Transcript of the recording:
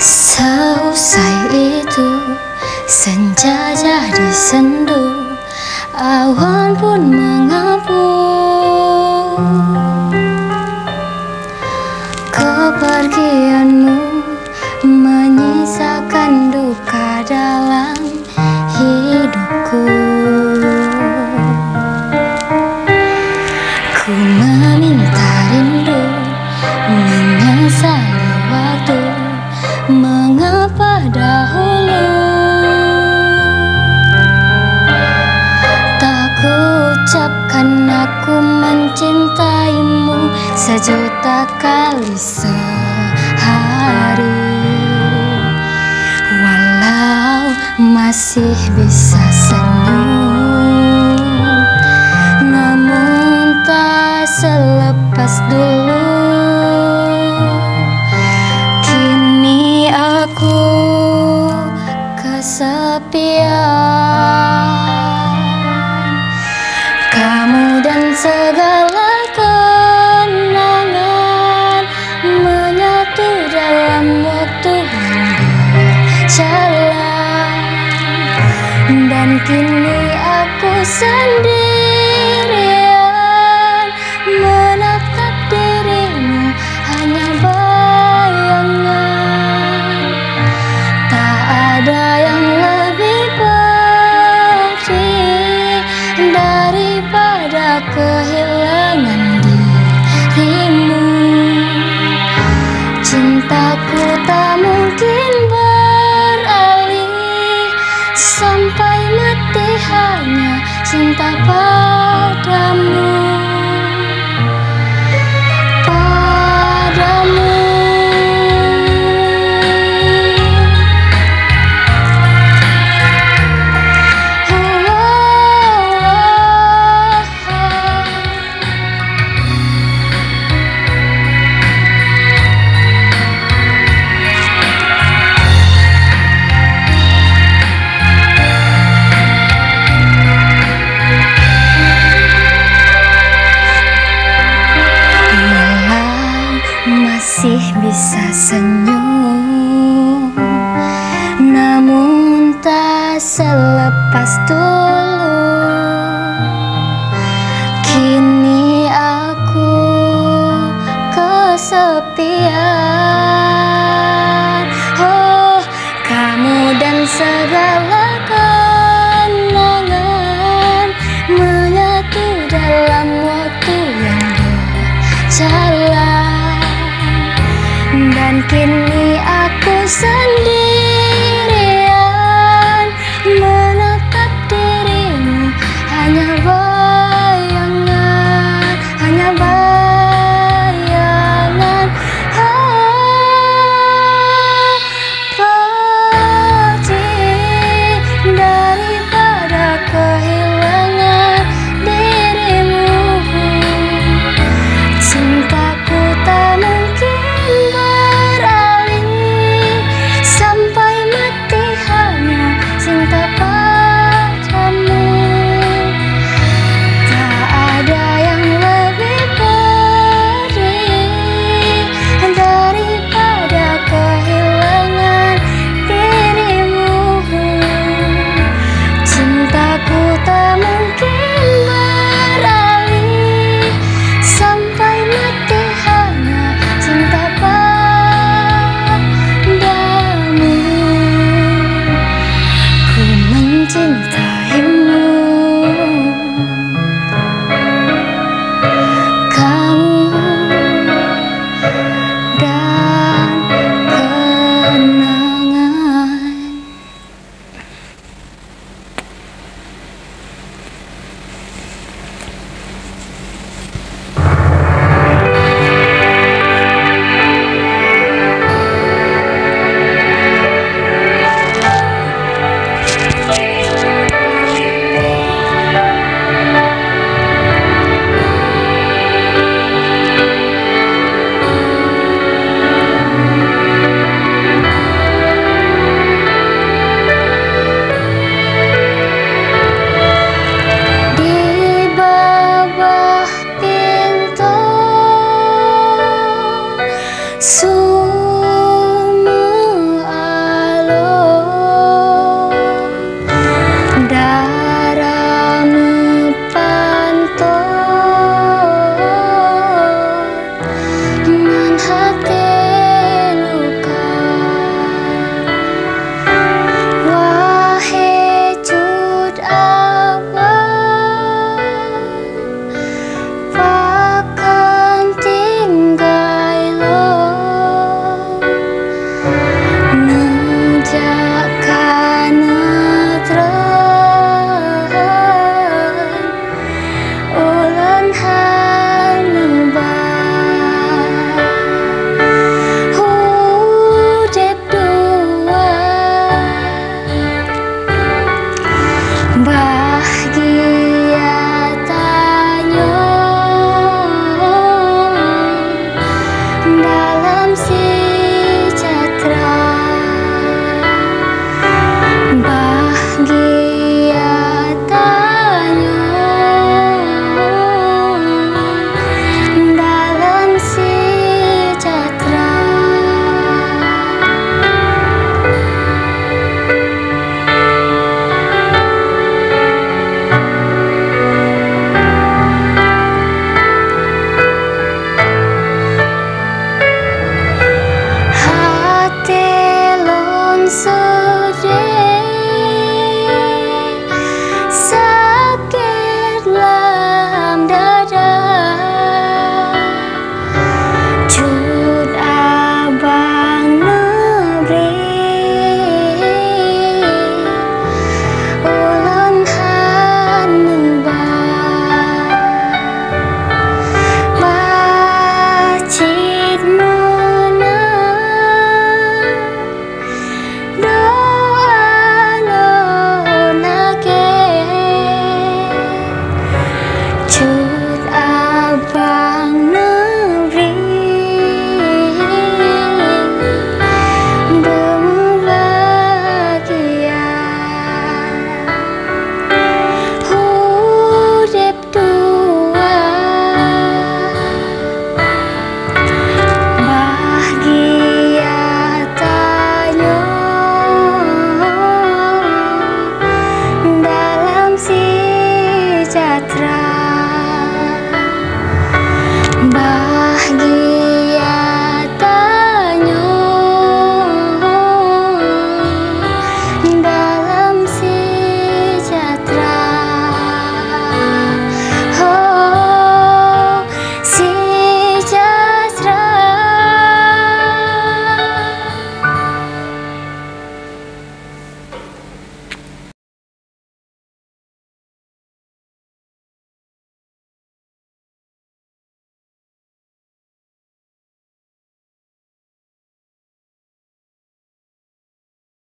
Selesai itu, senja jadi sendu, awan pun mengapung. Kepergianmu menyisakan duka dalam hidupku. Ku meminta rindu, menyesali waktu, mengapa dahulu tak ku ucapkan aku mencintaimu sejuta kali sehari. Walau masih bisa senyum, namun tak selepas dulu. Kamu dan segala kenangan menyatu dalam waktu yang berjalan, dan kini aku sendirian menatap dirimu hanya bayangan. Tak ada yang lebih pedih daripada kehilangan dirimu. Cintaku tak mungkin beralih, sampai mati hanya cinta padamu. Masih bisa senyum, namun tak selepas dulu. Kini aku kesepian. Oh, kamu dan segala kenangan menyatu dalam waktu yang berjalan, dan kini